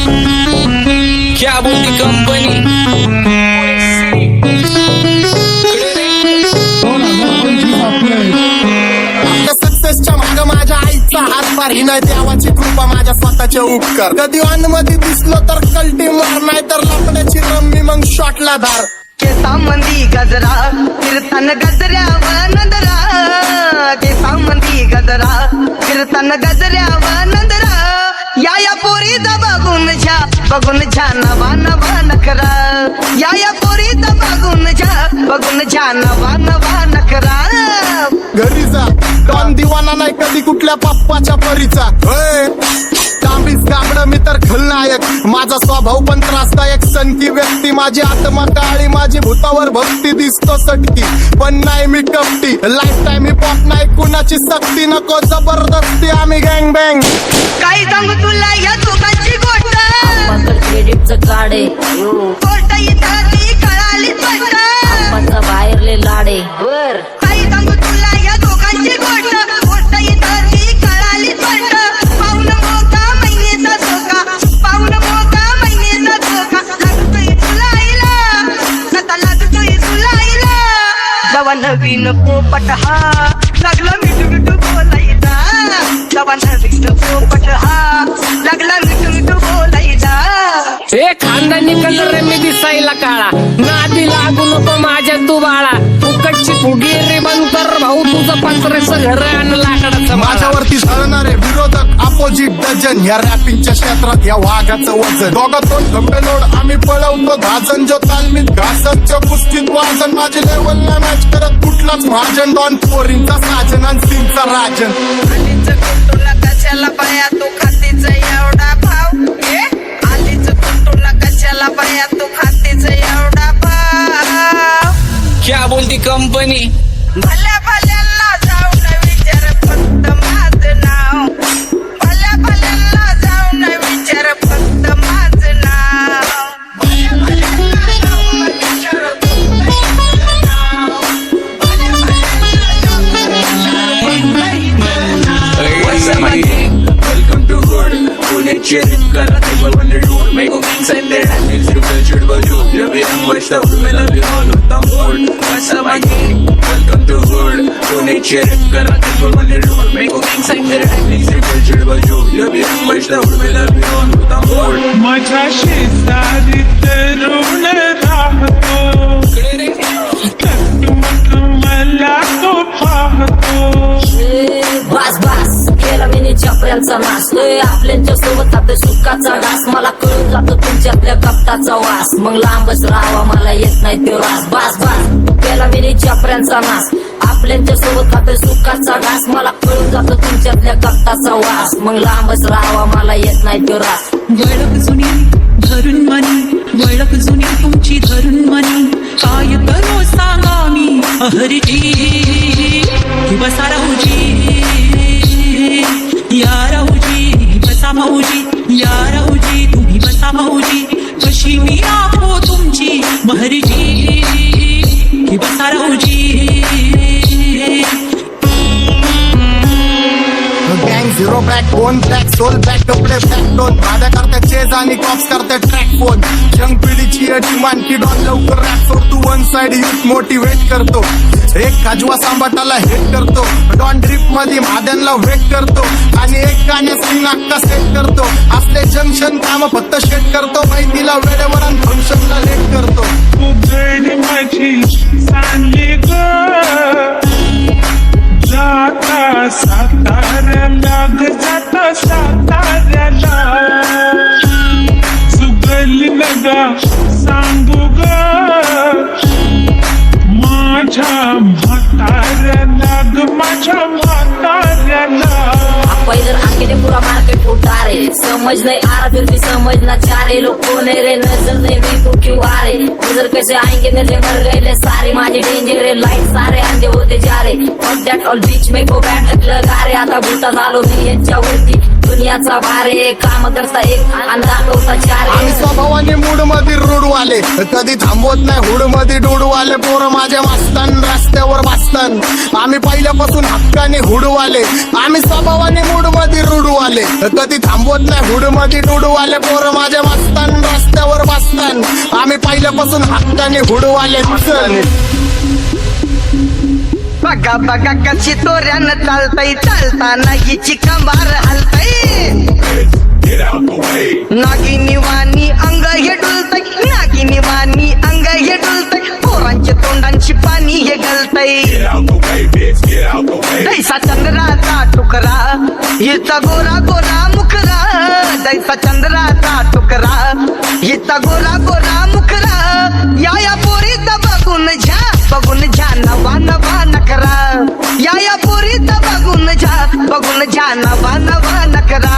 क्या बोलती कंपनी सक्सेसच्या माग माझ्या आईचा हातभार ही नाही देवाची कृपा माझ्या स्वतःचे उपकार कधी मध्ये दिसलो तर कल्टी मार नाही तर लपण्याची रम्मी मग शॉटला धार केसांमंदी गजरा कीर्तन गजऱ्यावर नंदरा केसांमंदी गजरा कीर्तन गजऱ्यावर नंदरा या पोरीचा बघून छा नवा नवा नखरा या पोरीचा बघून छा नवा नवा नखरा घरी जा डॉन दिवाना नाही कधी कुठल्या पप्पाच्या परीचा तांबीस गाबड मी तर खलनायक माझा स्वभाव पण त्रासदायक सनकी व्यक्ती माझी आत्मा काळी माझी भूतावर भक्ती दिसतो सटकी पण नाही मी कपटी लाईफ टाइम मी पॉप नाही कुणाची सक्ती नको जबरदस्ती आम्ही गँग बँग काय सांगू तुला या दोघांची गोष्ट क्रेडिटचं काढे गोष्ट इथं ती कळाली स्पष्ट बाहेरले लाडे बर काय सांगू तुला या दोघांची गोष्ट इथं ती कळाली स्पष्ट पाऊन मोका महिनेचा धोका पाऊन मोका महिनेचा धोका लागतोय तुला आईला आता लागतोय तुला आईला जवा नवीन पोपट हा लागला मिठू मिठू बोलायचा जवा नवीन पोपट हा लागला मिठू मिठू बोलायचा ए खानदानी कलर रे मी दिसायला काळा नादी लागू नको माझ्या तू बाळा फुकटची फुगी रे बंद कर भाऊ तुझं पत्रेचं घर आणि लाकडाचं माझ्यावरती झळणारे विरोधक अपोजिट डझन या रॅपिंगच्या क्षेत्रात या वाघाचं वजन दोघातून खंबे लोड आम्ही पळवतो धाजन जो तालमीत घासतच्या कुस्तीत वाजन माझी लेवल ना मॅच करत कुठलाच महाजन डॉन पोरींचा साजन आणि सीनचा राजन तुला कशाला पाया तू खातीचा एवढा भाव आलीच तुला कशाला पाया तू खातीचा एवढा भाव क्या बोलती कंपनी भल्या भल्यांना जाऊन विचार फक्त माझं नाव भल्या भल्यांना जाऊन विचार फक्त माझं नाव भल्या भल्यांना जाऊन विचार फक्त माझं नाव भल्या भल्यांना जाऊन विचार Welcome to Hood. Pune cheering kara table when they do make a inside there and it's your culture but you love it and watch the food love you all with the mood. What's up my gang? Welcome to Hood. Pune cheering kara table when they do make a inside there and it's your culture but you love it and watch the food love you all with the mood. माझ्या शेजारीत रुण राहतो मला तो पाहतो बस बस केला मी चपऱ्यांचा नाश आपल्यांच्या सोबत आपल्या सुखाचा घास मला कळून जातो तुमच्यातल्या कपटाचा वास मग लांबच राहावा मला येत नाही तो रास बस बस केला मी चपऱ्यांचा नाश आपल्यांच्या सोबत आपल्या सुखाचा घास मला कळून जातो तुमच्यातल्या कपटाचा वास मग लांबच राहावा मला येत नाही तो रास वळख जुनी धरून मनी वळख जुनी तुमची धरून मनी काय करू सांगा मी अहरजी बसा राहूजी या राहूजी बसा माऊजी या राहूजी तुम्ही बसा माऊजी कशी मी राहो तुमची महरजी बसा राहूजी गँग zero back bone black soul back कपडे बॅक डोन भाड्या करते चेज आणि कॉप्स करते ट्रॅक फोन यंग पिढीची डिमांड की डॉन लवकर रॅप सोडतो वन साइड युथ मोटिवेट करतो एक खाजवा सांबाटाला हेट करतो डॉन ड्रिप मध्ये भाद्यांना वेट करतो आणि एक गाण्यात सीन अक्का सेट करतो असले जंक्शन काम फक्त शेट करतो माहितीला वेळेवर आणि फंक्शनला लेट करतो उघड माझी सांगली ग जाता साताऱ्याला ग जाता साताऱ्याला सुगली नगा सांगू ग माझ्या म्हाताऱ्याला ग माझ्या म्हाताऱ्याला पहिलं आके पुरा मार्केट उतारे समझ नहीं आ रहा फिर भी समझना चाह रहे लोग कौन है रे नजर नहीं भी तू क्यों आ रहे नजर कैसे आएंगे नजर मर गए ले सारे माझे डेंजर रे लाइट सारे अंधे होते जा रहे और दैट ऑल बीच में को बैठ लगा रे आता भूता झालो मी यांच्यावरती दुनियाचा भारे काम करता एक अंदाज होता चार आम्ही स्वभावाने मूड मध्ये रूडवाले कधी थांबवत नाही हुड मध्ये डोडवाले पोरं माझ्या वाचतान रस्त्यावर वाचतान आम्ही पहिल्यापासून हक्काने हुडवाले आम्ही स्वभावाने मूड मध्ये रूडवाले कधी थांबवत नाही हुड मध्ये डोडवाले पोरं माझ्या शासन आम्ही पहिल्यापासून हक्काने हुडवाले चल बघा बघा कशी तोऱ्यानं चालतय चालताना हिची कंबार हलतय नागिनी वाणी अंग हे डुलतय नागिनी वाणी अंग हे डुलतय पोरांच्या तोंडांची पाणी हे गलतय दैसा चंद्राचा टुकरा हिचा गोरा गोरा मुखरा दैसा चंद्राचा टुकरा हिचा गोरा गोरा मुखरा या पोरीचा बघून झा नवा नवा नकरा या पोरीचा बघून झा नवा नकरा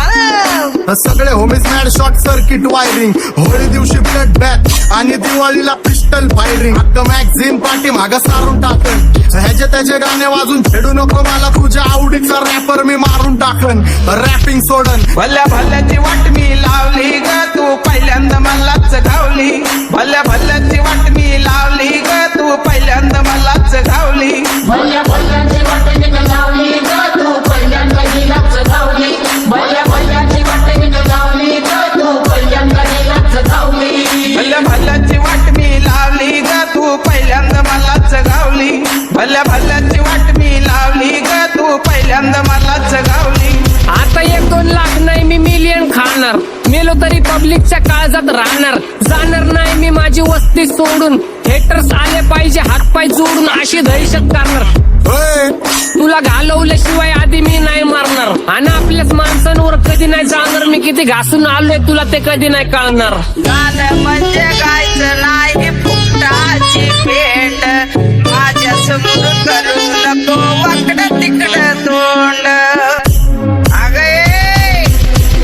सगळे homies mad short circuit wiring Holi दिवशी ब्लड बॅथ आणि दिवाळीला पिस्टल फायरिंग हक्क मॅगझिन पाठी मागं सारून टाकन ह्याचे त्याचे गाणे वाजून खेळू नको मला तुझ्या आवडीचा रॅपर मी मारून टाकन रॅपिंग सोडन भल्या भल्याची वाट मी लावली ग तू पहिल्यांदा मलाच गावली भल्या भल्याची वाट मी लावली ग तू पहिल्यांदा मलाच गावली भल्या भल्याची वाट मी लावली ग तू पहिल्यांदा हिलाच गावली भल्या भल्याची वाट मी लावली ग तू पहिल्यांदा हिलाच गावली भल्या भल्याची वाट मी लावली ग तू पहिल्यांदा मलाच गावली भल्या भल्याची वाट मी लावली ग तू पहिल्यांदा मलाच गावली आता 1-2 लाख नाही मी मिलियन खाणार मेलो तरी पब्लिकच्या काळजात राहणार जाणार नाही मी माझी वस्ती सोडून हेटर्स आले पाहिजे हातपाय जोडून अशी दहशत करणार होय तुला घालवल्याशिवाय आधी मी नाही मारणार आणि आपल्याच माणसांवर कधी नाही जाणार मी किती घासून आलोय तुला ते कधी नाही कळणार गाणं म्हणजे गायचं नाही फुकटाची भेट माझ्या समोर करू नको वाकडं तिकडं तोंड अगे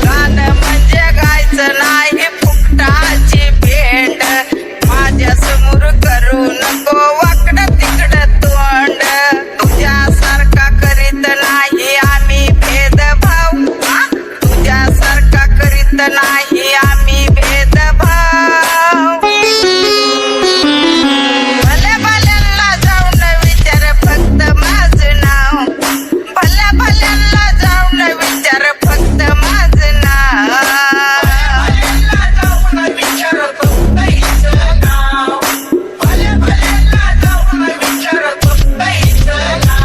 गाणं म्हणजे गायचं नाही फुकटाची भेट माझ्या समोर करू नको वाकडं तिकडं तोंड तुझ्यासारखा करीत नाही आम्ही भेदभाव तुझ्यासारखा करीत नाही आम्ही भेदभाव भल्या भल्यांना जाऊन विचार फक्त माझं नाव भल्या भल्यांना जाऊन विचार फक्त माझं नाव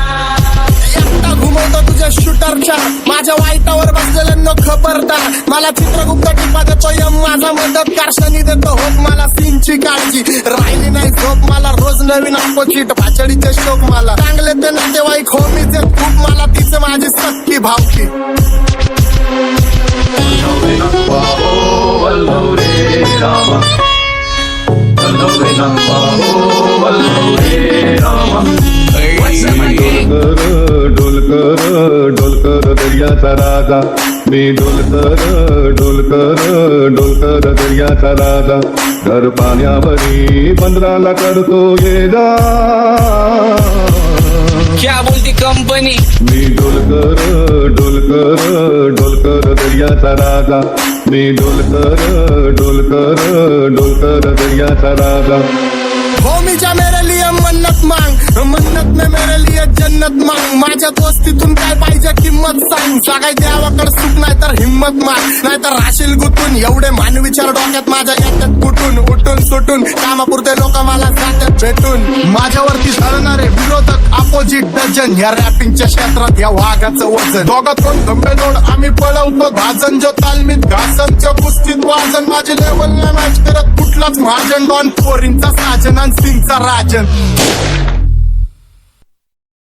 एकटा घुमवतो तुझ्या शूटरच्या माझ्या वाईटावर बसलेल्यांना खबरदार मला चित्रगुप्त टिपा देतो यम माझा मदत कारशानी देतो होत मला सीनची काळजी राहिली नाही झोप मला रोज नवीन अपोजिट भाचडीचे शोक मला चांगले ते नातेवाईक होमीचे खूप मला तिचं माझी सक्की भावकी डोलकर दर्याचा राजा मी डोलकर दर्याचा राजा घर पाण्यावरी बंदराला करतो ये जा क्या बोलती कंपनी मी डोलकर दर्याचा राजा मी डोलकर दर्याचा राजा होमीच्या मेरे लिए मन्नत मांग मन्नत में मेरे लिए जन्नत मांग माझ्या दोस्तीतून काय पाहिजे किंमत सांग सगळ्या देवाकडे सुख नाही तर हिंमत माग नाही तर राशील गुतून एवढे मानविचार डोक्यात माझ्या येतात कुठून उठून सुटून कामापुरते लोक मला जातात भेटून माझ्यावरती धरणारे विरोधक अपोजिट डझन या रॅपिंगच्या क्षेत्रात या वाघाचं वजन दोघातून गंभे जोड आम्ही पळवतो भाजन जो तालमीत घासनच्या कुस्तीत वाजन माझी लेवल नाही मॅच करत कुठलाच महाजन डॉन पोरींचा साजन आणि सिंगचा राजन